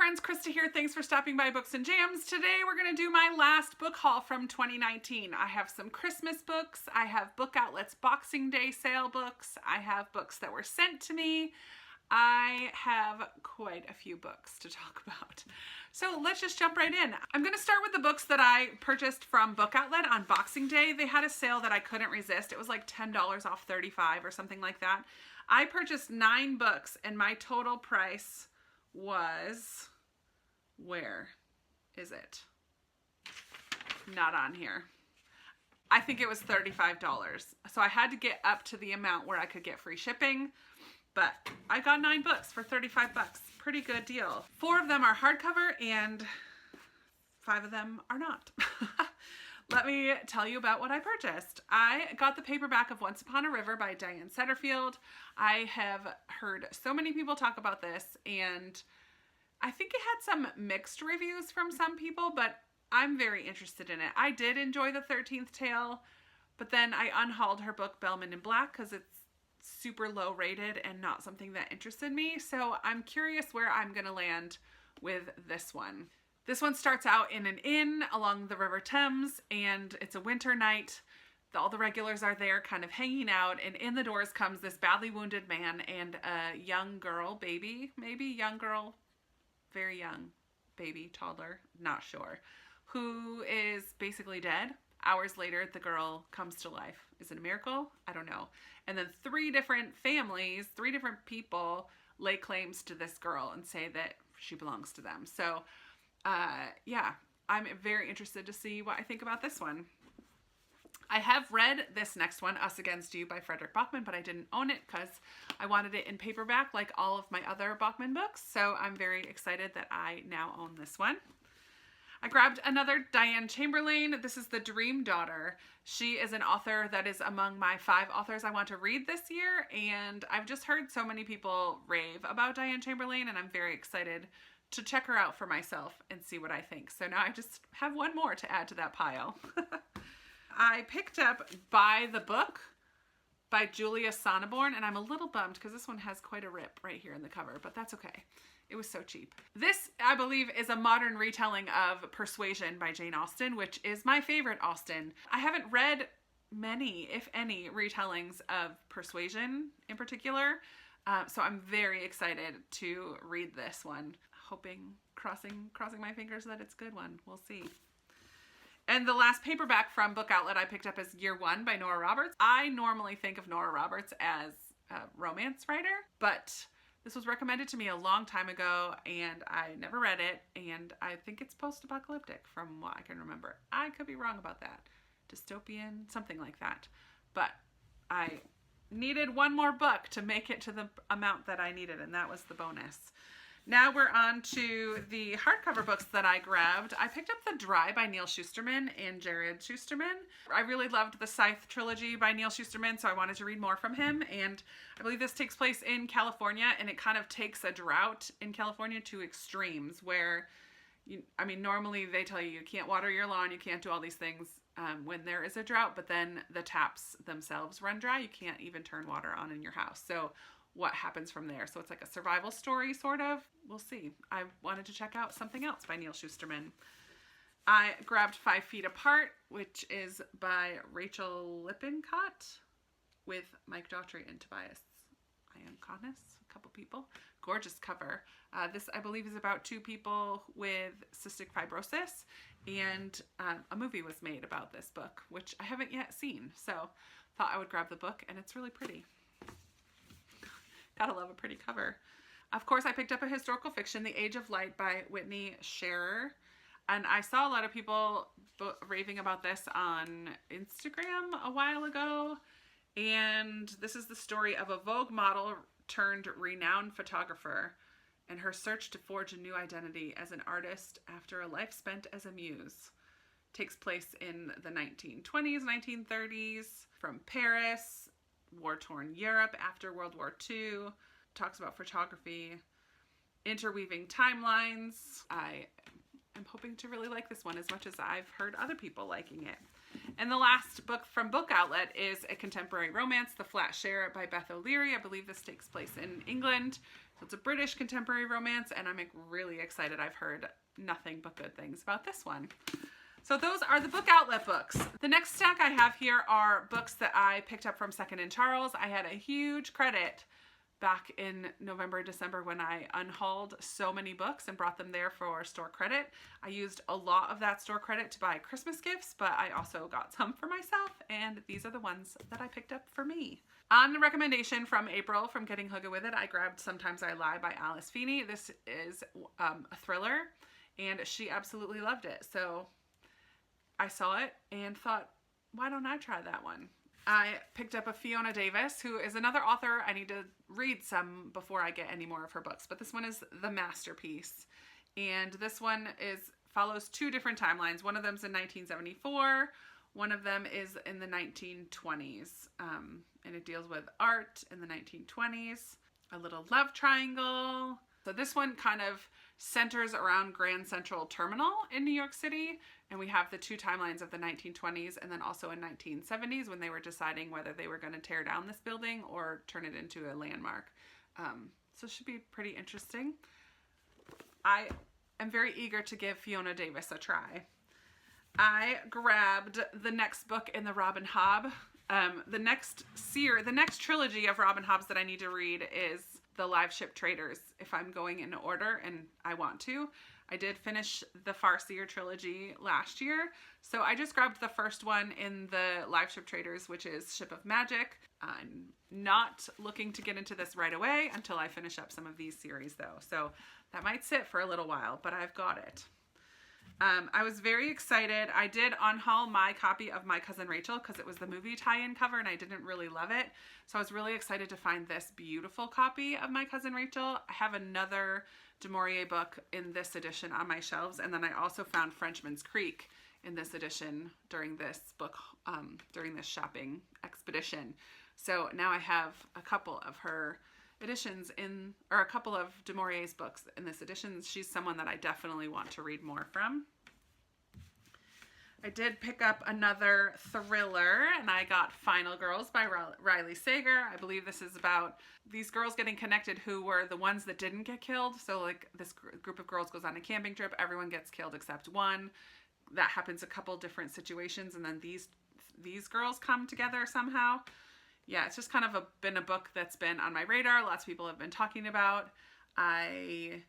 friends, Krista here. Thanks for stopping by Books and Jams. Today we're going to do my last book haul from 2019. I have some Christmas books. I have Book Outlet's Boxing Day sale books. I have books that were sent to me. I have quite a few books to talk about. So let's just jump right in. I'm going to start with the books that I purchased from Book Outlet on Boxing Day. They had a sale that I couldn't resist. It was like $10 off 35 or something like that. I purchased 9 books and my total price was, where is it? Not on here. I think it was $35. So I had to get up to the amount where I could get free shipping, but I got 9 books for 35 bucks. Pretty good deal. 4 of them are hardcover and 5 of them are not. Let me tell you about what I purchased. I got the paperback of Once Upon a River by Diane Setterfield. I have heard so many people talk about this, and I think it had some mixed reviews from some people, but I'm very interested in it. I did enjoy The 13th Tale, but then I unhauled her book Bellman in Black because it's super low rated and not something that interested me. So I'm curious where I'm going to land with this one. This one starts out in an inn along the River Thames, and it's a winter night. All the regulars are there kind of hanging out, and in the doors comes this badly wounded man and a young girl, baby, maybe young girl, very young, baby, toddler, not sure, who is basically dead. Hours later, the girl comes to life. Is it a miracle? I don't know. And then 3 different families, 3 different people lay claims to this girl and say that she belongs to them. So yeah, I'm very interested to see what I think about this one. I have read this next one, Us Against You by Frederick Bachman, but I didn't own it because I wanted it in paperback like all of my other Bachman books. So I'm very excited that I now own this one. I grabbed another Diane Chamberlain. This is The Dream Daughter. She is an author that is among my 5 authors I want to read this year, and I've just heard so many people rave about Diane Chamberlain, and I'm very excited to check her out for myself and see what I think. So now I just have one more to add to that pile. I picked up By the Book by Julia Sonneborn, and I'm a little bummed because this one has quite a rip right here in the cover, but that's okay. It was so cheap. This, I believe, is a modern retelling of Persuasion by Jane Austen, which is my favorite Austen. I haven't read many, if any, retellings of Persuasion in particular, so I'm very excited to read this one. Hoping, crossing my fingers that it's a good one. We'll see. And the last paperback from Book Outlet I picked up is Year One by Nora Roberts. I normally think of Nora Roberts as a romance writer, but this was recommended to me a long time ago and I never read it, and I think it's post-apocalyptic from what I can remember. I could be wrong about that. Dystopian, something like that. But I needed one more book to make it to the amount that I needed, and that was the bonus. Now we're on to the hardcover books that I grabbed. I picked up The Dry by Neal Shusterman and Jared Shusterman. I really loved the Scythe trilogy by Neal Shusterman, so I wanted to read more from him. And I believe this takes place in California, and it kind of takes a drought in California to extremes where, normally they tell you you can't water your lawn, you can't do all these things when there is a drought, but then the taps themselves run dry. You can't even turn water on in your house. So what happens from there? So it's like a survival story, sort of. We'll see. I wanted to check out something else by Neal Shusterman. I grabbed 5 Feet Apart, which is by Rachel Lippincott with Mike Daughtry and Tobias Ioannis, a couple people. Gorgeous cover. This, I believe, is about 2 people with cystic fibrosis, and a movie was made about this book, which I haven't yet seen. So thought I would grab the book, and it's really pretty. Gotta love a pretty cover. Of course, I picked up a historical fiction, The Age of Light by Whitney Scherer. And I saw a lot of people raving about this on Instagram a while ago. And this is the story of a Vogue model turned renowned photographer and her search to forge a new identity as an artist after a life spent as a muse. Takes place in the 1920s, 1930s, from Paris, war-torn Europe after World War II, talks about photography, interweaving timelines. I am hoping to really like this one as much as I've heard other people liking it. And the last book from Book Outlet is a contemporary romance, The Flat Share by Beth O'Leary. I believe this takes place in England. So it's a British contemporary romance, and I'm really excited. I've heard nothing but good things about this one. So those are the Book Outlet books. The next stack I have here are books that I picked up from Second and Charles. I had a huge credit back in November, December when I unhauled so many books and brought them there for store credit. I used a lot of that store credit to buy Christmas gifts, but I also got some for myself, and these are the ones that I picked up for me. On the recommendation from April from Getting Hooga With It, I grabbed Sometimes I Lie by Alice Feeney. This is a thriller, and she absolutely loved it. So I saw it and thought, why don't I try that one? I picked up a Fiona Davis, who is another author. I need to read some before I get any more of her books, but this one is The Masterpiece. And this one follows two different timelines. One of them's in 1974. One of them is in the 1920s. And it deals with art in the 1920s, a little love triangle. So this one kind of centers around Grand Central Terminal in New York City. And we have the two timelines of the 1920s and then also in 1970s when they were deciding whether they were going to tear down this building or turn it into a landmark. So it should be pretty interesting. I am very eager to give Fiona Davis a try. I grabbed the next book in the Robin Hobb. The next trilogy of Robin Hobbs that I need to read is The Live Ship Traders, if I'm going in order, and I want to. I did finish the Farseer trilogy last year, so I just grabbed the first one in the Live Ship Traders, which is Ship of Magic. I'm not looking to get into this right away until I finish up some of these series though, so that might sit for a little while, but I've got it. I was very excited. I did unhaul my copy of My Cousin Rachel because it was the movie tie-in cover and I didn't really love it. So I was really excited to find this beautiful copy of My Cousin Rachel. I have another du Maurier book in this edition on my shelves, and then I also found Frenchman's Creek in this edition during this shopping expedition. So now I have a couple of her editions a couple of du Maurier's books in this edition. She's someone that I definitely want to read more from. I did pick up another thriller, and I got Final Girls by Riley Sager. I believe this is about these girls getting connected who were the ones that didn't get killed. So like this group of girls goes on a camping trip, everyone gets killed except one. That happens a couple different situations, and then these girls come together somehow. Yeah, it's just kind of been a book that's been on my radar. Lots of people have been talking about. I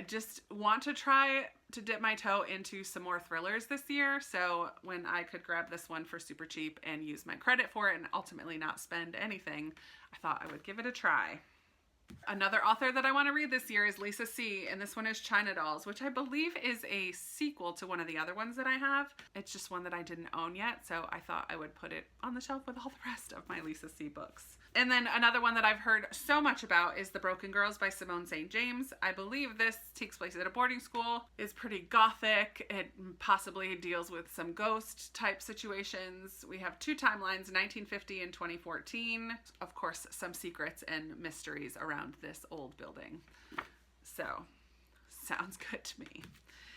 just want to try to dip my toe into some more thrillers this year. So when I could grab this one for super cheap and use my credit for it and ultimately not spend anything, I thought I would give it a try. Another author that I want to read this year is Lisa C., and this one is China Dolls, which I believe is a sequel to one of the other ones that I have. It's just one that I didn't own yet, so I thought I would put it on the shelf with all the rest of my Lisa C. books. And then another one that I've heard so much about is The Broken Girls by Simone St. James. I believe this takes place at a boarding school. It's pretty gothic. It possibly deals with some ghost type situations. We have two timelines, 1950 and 2014. Of course, some secrets and mysteries around this old building. So, sounds good to me.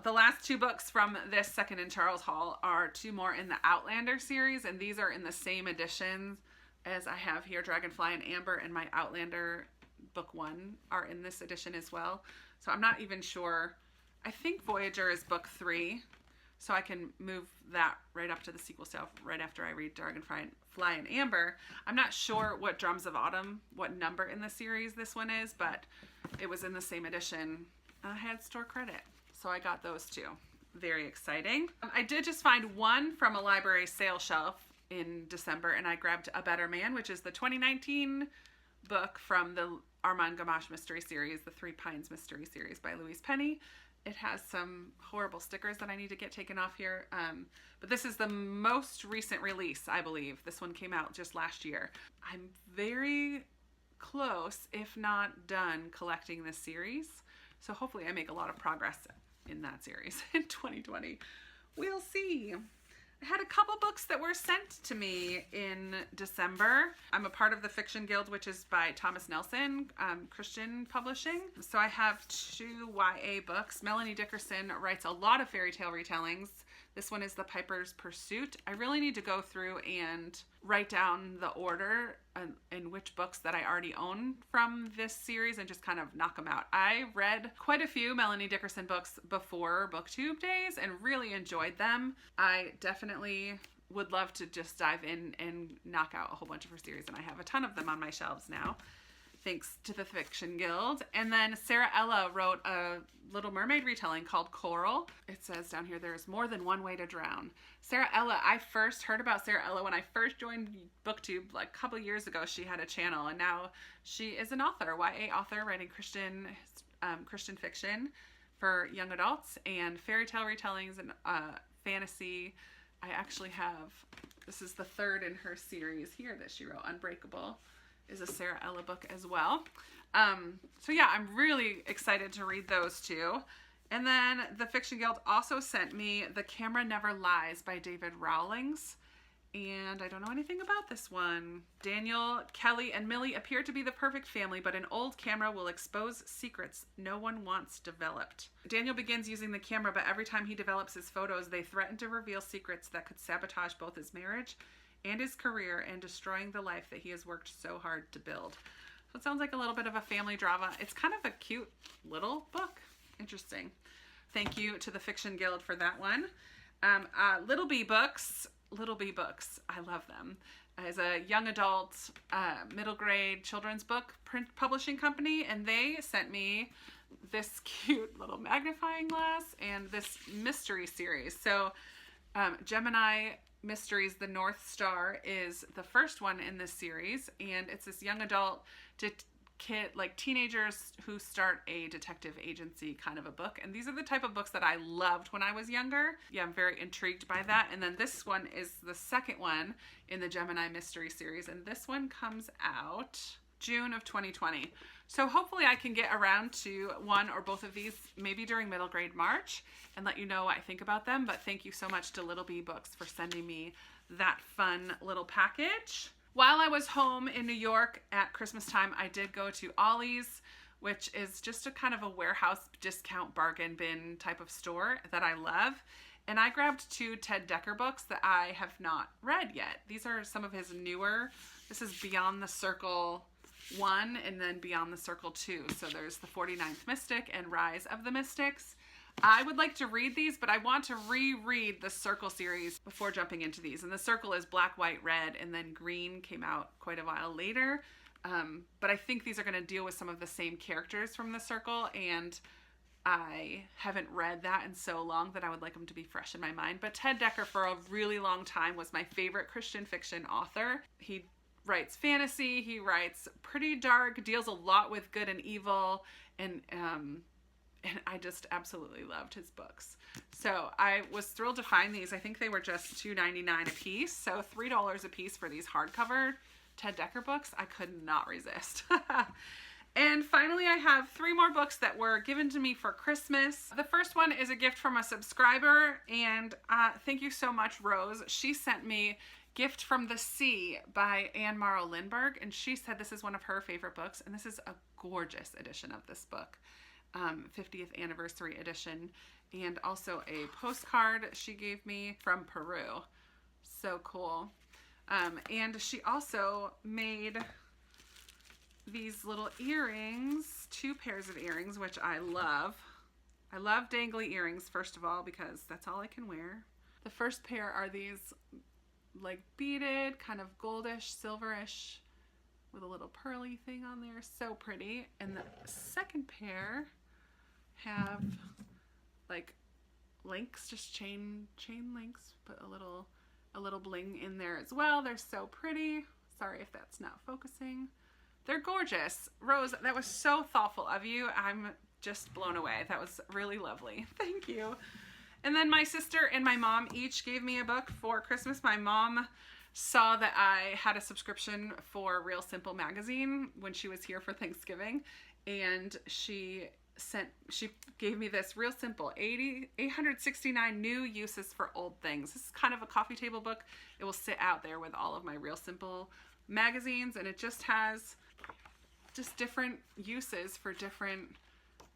The last two books from this Second and Charles haul are two more in the Outlander series, and these are in the same editions as I have here. Dragonfly and Amber and my Outlander book 1 are in this edition as well. So I'm not even sure. I think Voyager is book 3, so I can move that right up to the sequel shelf right after I read Dragonfly and Amber. I'm not sure what Drums of Autumn, what number in the series this one is, but it was in the same edition. I had store credit, so I got those two. Very exciting. I did just find one from a library sale shelf in December, and I grabbed A Better Man, which is the 2019 book from the Armand Gamache mystery series, the Three Pines mystery series by Louise Penny. It has some horrible stickers that I need to get taken off here, but this is the most recent release, I believe. This one came out just last year. I'm very close, if not done, collecting this series, so hopefully I make a lot of progress in that series in 2020. We'll see. I had a couple books that were sent to me in December. I'm a part of the Fiction Guild, which is by Thomas Nelson, Christian Publishing. So I have two YA books. Melanie Dickerson writes a lot of fairy tale retellings. This one is The Piper's Pursuit. I really need to go through and write down the order and which books that I already own from this series and just kind of knock them out. I read quite a few Melanie Dickerson books before BookTube days and really enjoyed them. I definitely would love to just dive in and knock out a whole bunch of her series, and I have a ton of them on my shelves now, thanks to the Fiction Guild. And then Sarah Ella wrote a Little Mermaid retelling called Coral. It says down here, there is more than one way to drown. Sarah Ella, I first heard about Sarah Ella when I first joined BookTube like a couple years ago. She had a channel, and now she is an author, YA author, writing Christian fiction for young adults and fairy tale retellings and fantasy. I actually have, this is the third in her series here that she wrote. Unbreakable is a Sarah Ella book as well. So yeah, I'm really excited to read those two. And then the Fiction Guild also sent me The Camera Never Lies by David Rawlings. And I don't know anything about this one. Daniel, Kelly, and Millie appear to be the perfect family, but an old camera will expose secrets no one wants developed. Daniel begins using the camera, but every time he develops his photos, they threaten to reveal secrets that could sabotage both his marriage and his career and destroying the life that he has worked so hard to build. So it sounds like a little bit of a family drama. It's kind of a cute little book. Interesting. Thank you to the Fiction Guild for that one. Little Bee Books. Little Bee Books. I love them. As a young adult, middle grade children's book print publishing company, and they sent me this cute little magnifying glass and this mystery series. So Gemini Mysteries, The North Star is the first one in this series, and it's this young adult teenagers who start a detective agency kind of a book. And these are the type of books that I loved when I was younger. Yeah, I'm very intrigued by that. And then this one is the second one in the Gemini Mystery series, and this one comes out June of 2020. So hopefully I can get around to one or both of these maybe during middle grade March and let you know what I think about them. But thank you so much to Little Bee Books for sending me that fun little package. While I was home in New York at Christmas time, I did go to Ollie's, which is just a kind of a warehouse discount bargain bin type of store that I love. And I grabbed 2 Ted Dekker books that I have not read yet. These are some of his newer. This is Beyond the Circle 1 and then Beyond the Circle 2. So there's The 49th Mystic and Rise of the Mystics. I would like to read these, but I want to reread the Circle series before jumping into these. And the Circle is black, white, red, and then green came out quite a while later. But I think these are going to deal with some of the same characters from the Circle, and I haven't read that in so long that I would like them to be fresh in my mind. But Ted Dekker for a really long time was my favorite Christian fiction author. He writes fantasy, he writes pretty dark, deals a lot with good and evil, and I just absolutely loved his books. So I was thrilled to find these. I think they were just $2.99 a piece, so $3 a piece for these hardcover Ted Dekker books. I could not resist. And finally, I have 3 more books that were given to me for Christmas. The first one is a gift from a subscriber, and thank you so much, Rose. She sent me Gift from the Sea by Anne Morrow Lindbergh, and she said this is one of her favorite books, and this is a gorgeous edition of this book. 50th anniversary edition, and also a postcard she gave me from Peru. So cool. And she also made these little earrings, 2 pairs of earrings, which I love. I love dangly earrings, first of all, because that's all I can wear. The first pair are these like beaded, kind of goldish, silverish, with a little pearly thing on there. So pretty. And the second pair have like links, just chain links, but a little bling in there as well. They're so pretty. Sorry if that's not focusing. They're gorgeous. Rose, that was so thoughtful of you. I'm just blown away. That was really lovely. Thank you. And then my sister and my mom each gave me a book for Christmas. My mom saw that I had a subscription for Real Simple magazine when she was here for Thanksgiving, and she gave me this Real Simple 869 new uses for old things. This is kind of a coffee table book. It will sit out there with all of my Real Simple magazines, and it just has just different uses for different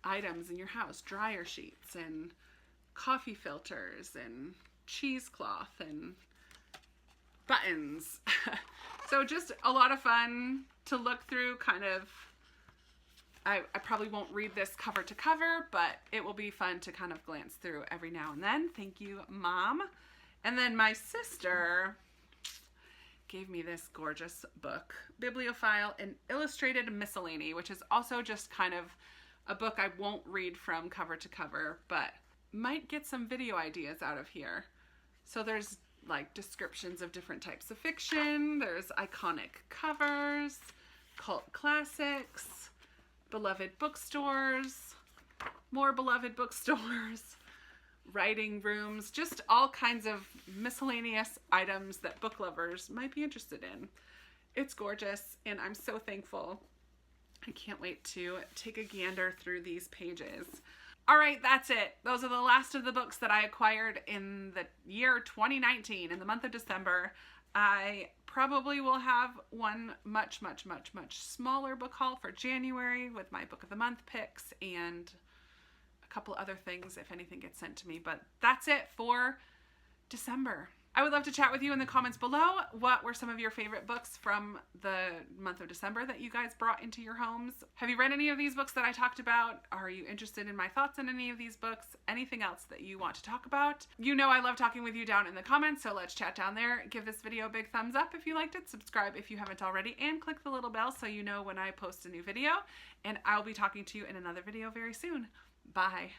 items in your house. Dryer sheets and coffee filters and cheesecloth and buttons. So just a lot of fun to look through, kind of. I probably won't read this cover to cover, but it will be fun to kind of glance through every now and then. Thank you, Mom. And then my sister gave me this gorgeous book, Bibliophile, an Illustrated Miscellany, which is also just kind of a book I won't read from cover to cover, but might get some video ideas out of here. So there's like descriptions of different types of fiction, there's iconic covers, cult classics, beloved bookstores, more beloved bookstores, writing rooms, just all kinds of miscellaneous items that book lovers might be interested in. It's gorgeous, and I'm so thankful. I can't wait to take a gander through these pages. All right, that's it. Those are the last of the books that I acquired in the year 2019, in the month of December. I probably will have one much smaller book haul for January with my book of the month picks and a couple other things if anything gets sent to me, but that's it for December. I would love to chat with you in the comments below. What were some of your favorite books from the month of December that you guys brought into your homes? Have you read any of these books that I talked about? Are you interested in my thoughts on any of these books? Anything else that you want to talk about? You know I love talking with you down in the comments, so let's chat down there. Give this video a big thumbs up if you liked it, subscribe if you haven't already, and click the little bell so you know when I post a new video. And I'll be talking to you in another video very soon. Bye.